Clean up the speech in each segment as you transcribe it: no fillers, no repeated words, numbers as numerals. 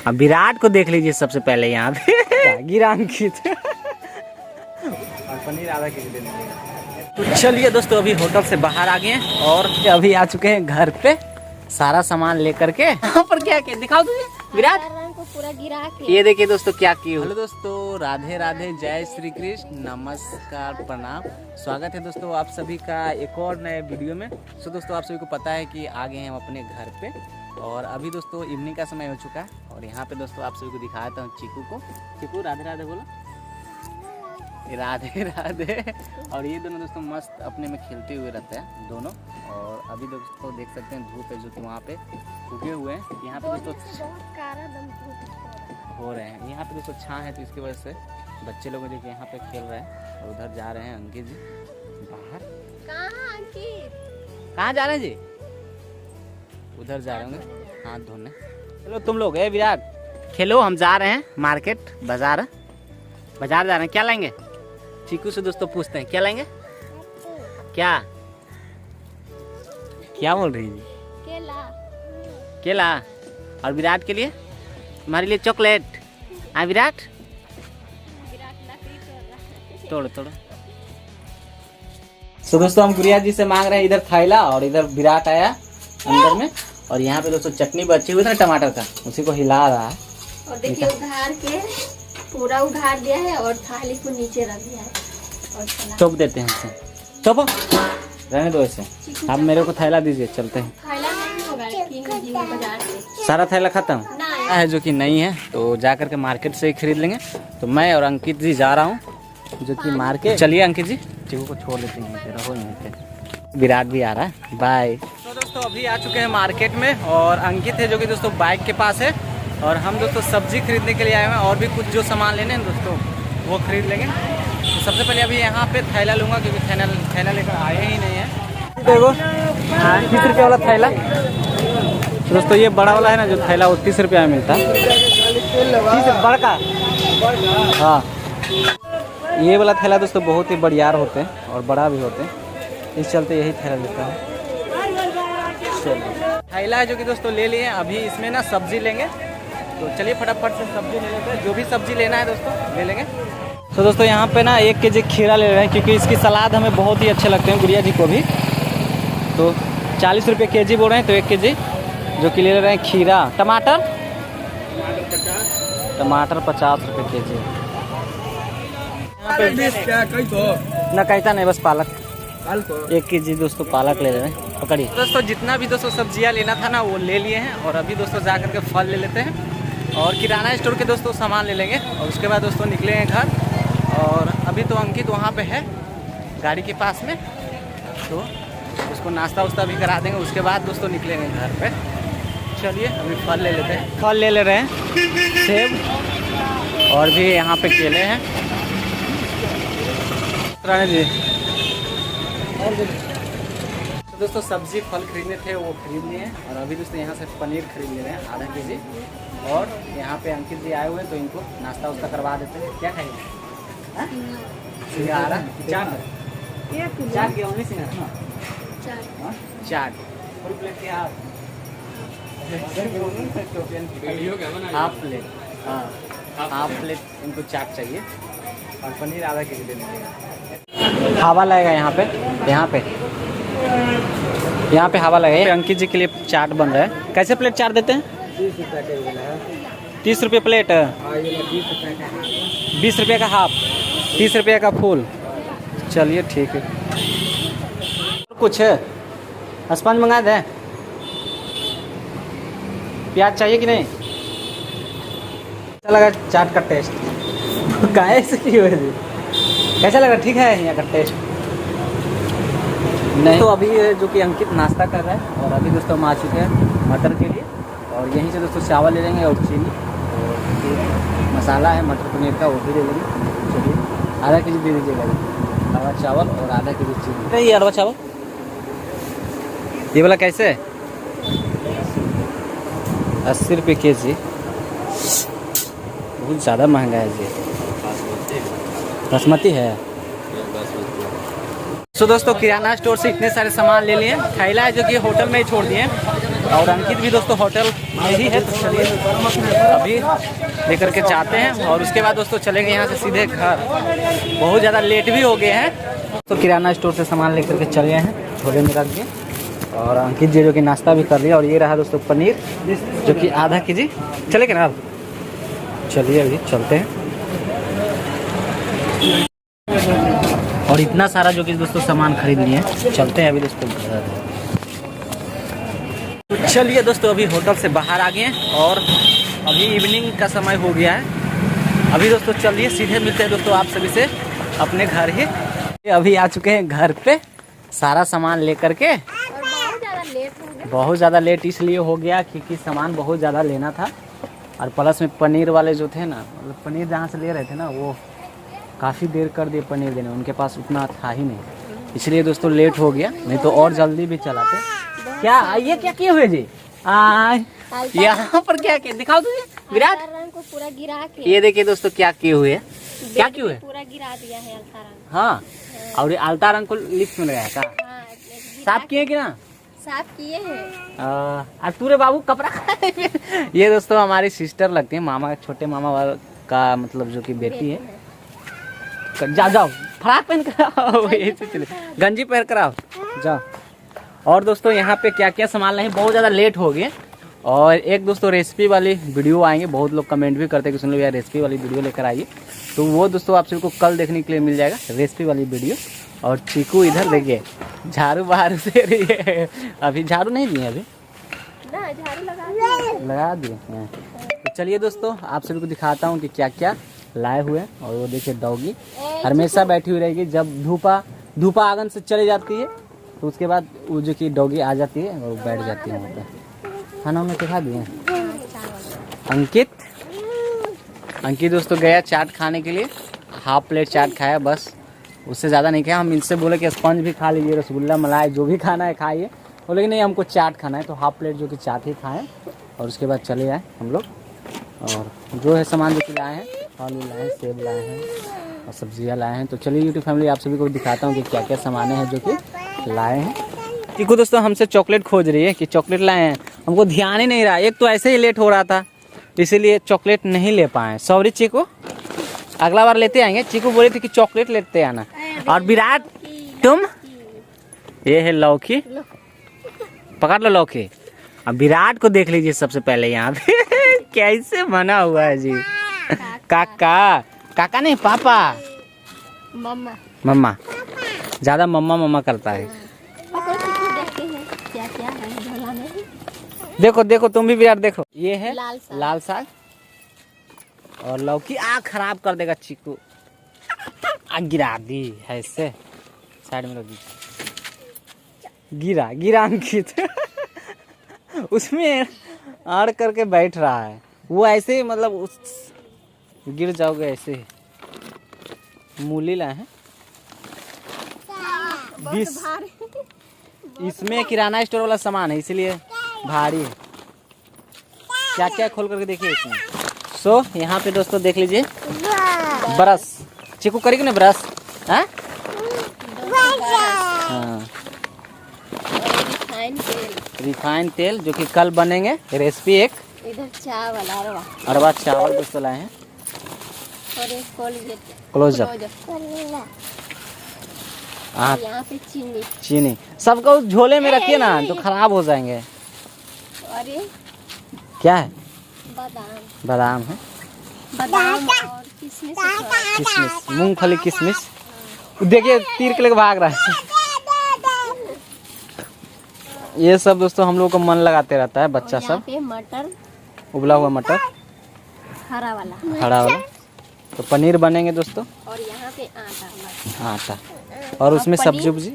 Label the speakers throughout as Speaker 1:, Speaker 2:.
Speaker 1: अब विराट को देख लीजिए सबसे पहले यहाँ पे गिरा अंकित और पनीर आधा केजी देने के। तो चलिए दोस्तों अभी होटल से बाहर आ गए हैं और अभी आ चुके हैं घर पे सारा सामान लेकर के। यहाँ पर क्या क्या दिखाओ तुझे विराट
Speaker 2: को पूरा गिरा के।
Speaker 1: ये देखिए दोस्तों क्या किए। हेलो दोस्तों, राधे राधे, जय श्री कृष्ण, नमस्कार, प्रणाम। स्वागत है दोस्तों आप सभी का एक और नए वीडियो में। सो दोस्तों आप सभी को पता है कि आ गए हैं हम अपने घर पे और अभी दोस्तों इवनिंग का समय हो चुका है और यहाँ पे दोस्तों आप सभी को दिखाया था चिकू को। चिकू राधे राधे बोलो। राधे राधे। और ये दोनों दोस्तों मस्त अपने में खेलते हुए रहते हैं दोनों। और अभी दोस्तों देख सकते हैं धूप है जो कि वहाँ पे उगे हुए हैं। यहाँ पे दोस्तों हो रहे हैं, यहाँ पे दोस्तों छां है तो इसकी वजह से बच्चे लोग देखिए यहाँ पे खेल रहे हैं और उधर जा रहे हैं अंकित जी बाहर। कहाँ जा रहे हैं जी? उधर जा रहे होंगे हाथ धोने। चलो तुम लोग है विराट खेलो, हम जा रहे हैं मार्केट बाजार जा रहे हैं। क्या लाएंगे? चीकू से दोस्तों पूछते हैं क्या लाएंगे। क्या बोल रही जी? केला। और विराट के लिए हमारे लिए चॉकलेट। हाँ विराट तोड़ो। तो दोस्तों हम गुड़िया जी से मांग रहे हैं इधर थैला और इधर विराट आया अंदर में और यहाँ पे दोस्तों चटनी बची हुई था टमाटर का, उसी को हिला रहा है।
Speaker 2: और देखिए उघाड़ के पूरा उघाड़ दिया है और थाली को नीचे रख दिया है और
Speaker 1: टोप देते हैं हमसे। टोपो रहने दो ऐसे। आप मेरे को थैला दीजिए, चलते हैं।
Speaker 2: थैला नहीं होगा बाजार से
Speaker 1: सारा थैला खत्म है जो कि नहीं है तो जा करके मार्केट से ही खरीद लेंगे। तो मैं और अंकित जी जा रहा हूँ जो कि मार्केट। चलिए अंकित जी चिकू को छोड़ लेते हैं, रहो यहीं पे। विराट भी आ रहा है, बाय। तो दोस्तों अभी आ चुके हैं मार्केट में और अंकित है जो कि दोस्तों बाइक के पास है और हम दोस्तों सब्जी खरीदने के लिए आए हैं और भी कुछ जो सामान लेने हैं दोस्तों वो खरीद लेंगे। तो सबसे पहले अभी यहाँ पे थैला लूँगा क्योंकि थैला लेकर आए ही नहीं है। देखो 30 रुपये वाला थैला। तो दोस्तों ये बड़ा वाला है ना जो थैला वो 30 रुपये में मिलता है। 30 बड़का। हाँ ये वाला थैला दोस्तों बहुत ही बढ़िया होते हैं और बड़ा भी होते हैं, इस चलते यही थैला लेता हूँ। थैला है जो कि दोस्तों ले लिए। अभी इसमें ना सब्जी लेंगे तो चलिए फटाफट से सब्जी ले लेते हैं। जो भी सब्जी लेना है दोस्तों ले लेंगे। तो दोस्तों यहाँ पे ना 1 केजी खीरा ले रहे हैं क्योंकि इसकी सलाद हमें बहुत ही अच्छे लगते हैं, गुड़िया जी को भी। तो 40 रुपये केजी बोल रहे हैं तो 1 केजी जो कि ले रहे हैं खीरा। टमाटर 50 रुपये केजी। ना कहता नहीं बस पालक 1 केजी दोस्तों पालक ले रहे हैं। पकड़िए दोस्तों जितना भी दोस्तों सब्जियां लेना था ना वो ले लिए हैं और अभी दोस्तों जा करके फल ले लेते हैं और किराना स्टोर के दोस्तों सामान ले लेंगे और उसके बाद दोस्तों निकलेंगे घर। और अभी तो अंकित वहाँ पे है गाड़ी के पास में तो उसको नाश्ता वास्ता भी करा देंगे, उसके बाद दोस्तों निकलेंगे घर पे। चलिए अभी फल ले लेते हैं। फल ले रहे हैं सेब और भी यहाँ पे केले हैं जी। तो दोस्तों सब्जी फल खरीदने थे वो खरीद लिए हैं और अभी दोस्तों यहाँ से पनीर खरीद ले रहे हैं आधा केजी। और यहाँ पे अंकित जी आए हुए हैं तो इनको नाश्ता वास्ता करवा देते हैं। क्या खाएंगे? सिंघाड़ा चाट की ओनली सिंघाड़ा चाट फुल प्लेट के हाफ प्लेट। हाँ हाफ प्लेट इनको चाट चाहिए और पनीर आधा केजी देने। हवा लगेगा यहाँ पे हवा लगेगा। अंकित जी के लिए चाट बन रहा है। कैसे प्लेट चाट देते हैं? 30 रुपये प्लेट। 20 रुपये का हाफ, 30 रुपये का फुल। चलिए ठीक है। कुछ स्पंज मंगा दें? प्याज चाहिए कि नहीं? कैसा लगा चाट का टेस्ट? कैसे की वजह कैसा लगा? ठीक है यहाँ का टेस्ट नहीं? तो अभी जो कि अंकित नाश्ता कर रहा है और अभी दोस्तों हम आ चुके हैं मटर के लिए और यहीं से दोस्तों चावल ले लेंगे और चीनी और मसाला है मटर पनीर का वो भी ले लेंगे। चलिए आधा केजी दे दीजिएगा अरवा चावल और आधा केजी चीनी। ये अरवा चावल ये वाला कैसे? 80 रुपये केजी। बहुत ज़्यादा महंगा है जी। बासमती है। तो दोस्तों किराना स्टोर से इतने सारे सामान ले लिए। थैला है जो कि होटल में ही छोड़ दिए और अंकित भी दोस्तों होटल में ही है। तो चलिए अभी लेकर के जाते हैं और उसके बाद दोस्तों चलेंगे यहाँ से सीधे घर। बहुत ज़्यादा लेट भी हो गए हैं तो किराना स्टोर से सामान लेकर के चले गए हैं झोले में रख के। और अंकित जी जो कि नाश्ता भी कर लिया। और ये रहा दोस्तों पनीर जो कि आधा केजी। चलेगा ना अब? चलिए अभी चलते हैं। और इतना सारा जो कि दोस्तों सामान खरीद लिए हैं। चलते हैं अभी दोस्तों घर। तो चलिए दोस्तों अभी होटल से बाहर आ गए हैं और अभी इवनिंग का समय हो गया है। अभी दोस्तों चलिए सीधे मिलते हैं दोस्तों आप सभी से अपने घर ही। अभी आ चुके हैं घर पे सारा सामान लेकर के। बहुत ज़्यादा लेट इसलिए हो गया क्योंकि सामान बहुत ज़्यादा लेना था। और प्लस में पनीर वाले जो थे ना, मतलब पनीर जहाँ से ले रहे थे ना, वो काफ़ी देर कर दिए पनीर देने। उनके पास उतना था ही नहीं, इसलिए दोस्तों लेट हो गया। नहीं तो और जल्दी भी चलाते। क्या ये क्या किए हुए जी? यहाँ पर क्या किए दिखाओ तुझे विराट
Speaker 2: को पूरा गिरा के।
Speaker 1: ये देखिए दोस्तों क्या किए हुए हैं। क्या किए हुए?
Speaker 2: पूरा गिरा दिया है अलता रंग।
Speaker 1: हाँ, और ये अलता रंग को लिफ्ट में लगाया था। साफ किए कि ना?
Speaker 2: साफ किए हैं।
Speaker 1: पूरे बाबू कपड़ा ये दोस्तों हमारी सिस्टर लगती है, मामा छोटे मामा वाला का मतलब जो कि बेटी है। जाओ फ्राक पहन कर आओ, गंजी पहन कर आओ जाओ। और दोस्तों यहाँ पे क्या क्या सामान लाए हैं, बहुत ज़्यादा लेट हो गए। और एक दोस्तों रेसिपी वाली वीडियो आएंगे। बहुत लोग कमेंट भी करते हैं कि सुन लो यार रेसिपी वाली वीडियो लेकर आइए। तो वो दोस्तों आप सबको कल देखने के लिए मिल जाएगा रेसिपी वाली वीडियो। और चीकू इधर देखिए झाड़ू बाहर से रही है। अभी झाड़ू नहीं दिए अभी
Speaker 2: ना, झाड़ू लगा
Speaker 1: दिए हैं। तो चलिए दोस्तों आप सभी को दिखाता हूँ कि क्या क्या लाए हुए हैं। और वो देखिए डॉगी हमेशा बैठी हुई रहेगी। जब धूपा आंगन से चली जाती है तो उसके बाद वो जो कि डॉगी आ जाती है और बैठ जाती है वहाँ पे। खाना उन्हें दिखा दिए। अंकित दोस्तों गया चाट खाने के लिए, हाफ प्लेट चाट खाया बस, उससे ज़्यादा नहीं खाया। हम इनसे बोले कि स्पंज भी खा लीजिए, रसगुल्ला मलाई जो भी खाना है खाइए। बोले कि नहीं हमको चाट खाना है, तो हाफ प्लेट जो कि चाट ही खाएँ। और उसके बाद चले आए हम लोग। और जो है सामान जो कि लाए हैं, आलू लाए हैं, सेब लाए हैं और सब्जियां लाए हैं। तो चलिए यूट्यूब फैमिली आप सभी को दिखाता हूँ कि क्या क्या सामान हैं जो कि लाए हैं। चीकू दोस्तों हमसे चॉकलेट खोज रही है कि चॉकलेट लाए हैं, हमको ध्यान ही नहीं रहा। एक तो ऐसे ही लेट हो रहा था इसीलिए चॉकलेट नहीं ले पाए। सॉरी चीकू, अगला बार लेते आएंगे। चीकू बोली थी कि चॉकलेट लेते आना। और विराट तुम, ये है लौकी, पकड़ लो लौकी। अब विराट को देख लीजिए सबसे पहले यहाँ पे कैसे बना हुआ है जी। काका नहीं पापा, मम्मा ज्यादा मम्मा करता है। देखो तुम भी विराट देखो। ये है लाल साग और लौकी। खराब कर देगा चीकू, गिरा दी है इससे। साइड में रख दी। गिरा अंकित उसमें आड़ करके बैठ रहा है वो ऐसे ही, मतलब उस गिर जाओगे ऐसे ही। मूली लाए हैं 20। इसमें किराना स्टोर वाला सामान है इसलिए भारी है। क्या क्या खोल करके देखिए इसमें। सो यहाँ पे दोस्तों देख लीजिए ब्रश। चीकू करेगी ना ब्रश? हाँ रिफाइंड तेल जो कि कल बनेंगे रेसिपी। एक
Speaker 2: इधर चावल
Speaker 1: अरवा चावल दोस्तों लाए हैं।
Speaker 2: और एक
Speaker 1: क्लोजअप।
Speaker 2: यहाँ पे
Speaker 1: चीनी सबको झोले में रखिए ना तो खराब हो जाएंगे।
Speaker 2: और ये
Speaker 1: क्या है?
Speaker 2: बादाम
Speaker 1: है।
Speaker 2: बादाम और किशमिश,
Speaker 1: मूंगफली किशमिश। देखिए तीर के लेके भाग रहा है। ये सब दोस्तों हम लोग को मन लगाते रहता है बच्चा सब।
Speaker 2: मटर,
Speaker 1: उबला हुआ मटर,
Speaker 2: हरा वाला।
Speaker 1: तो पनीर बनेंगे दोस्तों।
Speaker 2: और यहाँ पे आटा
Speaker 1: और उसमें सब्जी उब्जी।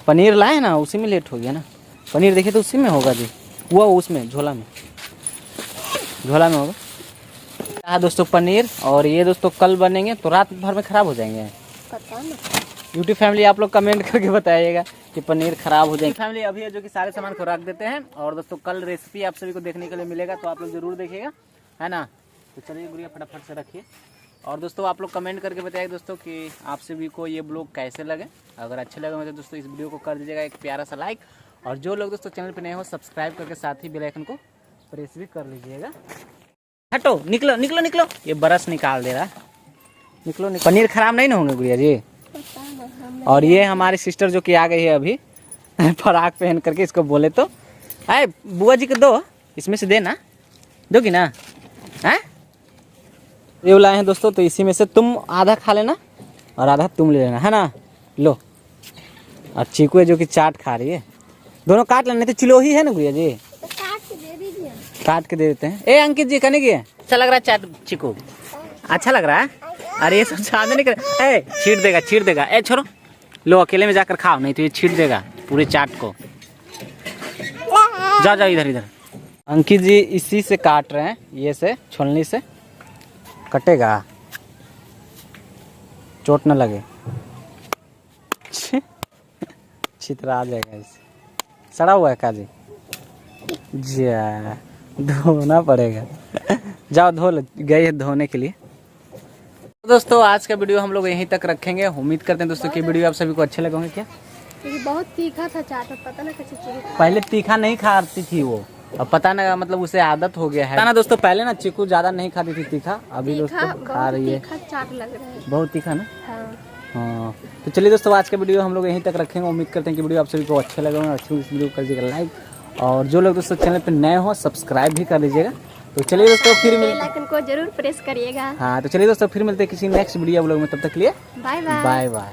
Speaker 1: पनीर लाए ना उसी में लेट हो गया ना। पनीर देखिए तो उसी में होगा जी, वो उसमें झोला में होगा। हाँ दोस्तों पनीर। और ये दोस्तों कल बनेंगे तो रात भर में ख़राब हो जाएंगे।
Speaker 2: पता नहीं।
Speaker 1: यूट्यूब फैमिली आप लोग कमेंट करके बताइएगा कि पनीर ख़राब हो जाएंगे। फैमिली अभी है जो कि सारे सामान को रख देते हैं। और दोस्तों कल रेसिपी आप सभी को देखने के लिए मिलेगा तो आप लोग ज़रूर देखिएगा, है ना। तो चलिए गुड़िया फटाफट से रखिए। और दोस्तों आप लोग कमेंट करके बताइए दोस्तों कि आप सभी को ये ब्लॉग कैसे लगे। अगर अच्छे लगे तो दोस्तों इस वीडियो को कर दीजिएगा एक प्यारा सा लाइक। और जो लोग दोस्तों चैनल पे नए हो सब्सक्राइब करके साथ ही बेल आइकन को प्रेस भी कर लीजिएगा। हटो, निकलो निकलो निकलो, ये बरस निकाल दे रहा है। निकलो निकलो, पनीर खराब नहीं ना होंगे गुड़िया जी। और ये हमारी सिस्टर जो कि आ गई है अभी फराक पहन करके, इसको बोले तो आए बुआ जी को दो, इसमें से देना, दोगी ना? हैं ये लाए हैं दोस्तों, तो इसी में से तुम आधा खा लेना और आधा तुम ले लेना, है ना? लो। और चीकू है जो कि चाट खा रही है, दोनों काट लेने। तो चिलोही है ना गुड़िया जी,
Speaker 2: तो काट के दे दीजिए।
Speaker 1: काट के दे देते हैं। ए अंकित जी करने की है, अच्छा लग रहा है चाट चीकू? अच्छा लग रहा है? अरे ये सब चाट नहीं कर, ए छीट देगा छीट देगा। ए छोड़ो, लो अकेले में जाकर खाओ, नहीं तो ये छीट देगा पूरे चाट को। जाओ जाओ इधर इधर। अंकित जी इसी से काट रहे हैं, ये से छोलनी से कटेगा, चोट न लगे। छितरा आ जाएगा इससे। सड़ा हुआ है काजी, जा धोना पड़ेगा। जाओ धो लो, गए हैं धोने के लिए। तो दोस्तों आज का वीडियो हम लोग यहीं तक रखेंगे। उम्मीद करते हैं दोस्तों कि वीडियो आप सभी को अच्छे लगे होंगे। क्या
Speaker 2: क्योंकि बहुत तीखा था चाट, पता ना कैसे चीकू
Speaker 1: पहले तीखा नहीं खाती थी वो, अब पता ना मतलब उसे आदत हो गया है ना दोस्तों। पहले ना चीकू ज्यादा नहीं खाती थी तीखा, अभी दोस्तों खा रही है।
Speaker 2: तीखा चाट लग रहा है,
Speaker 1: बहुत तीखा ना।
Speaker 2: हाँ।
Speaker 1: हाँ तो चलिए दोस्तों आज का वीडियो हम लोग यहीं तक रखेंगे। उम्मीद करते हैं कि वीडियो आप सभी को अच्छे लगे होंगे। अच्छी इस वीडियो को कर दीजिएगा लाइक, और जो लोग दोस्तों चैनल पे नए हो सब्सक्राइब भी कर लीजिएगा। तो चलिए दोस्तों फिर
Speaker 2: बेल आइकन को जरूर प्रेस करिएगा।
Speaker 1: हाँ तो चलिए दोस्तों फिर मिलते हैं किसी नेक्स्ट वीडियो लोग में, तब तक के लिए
Speaker 2: बाय बाय।
Speaker 1: Bye bye.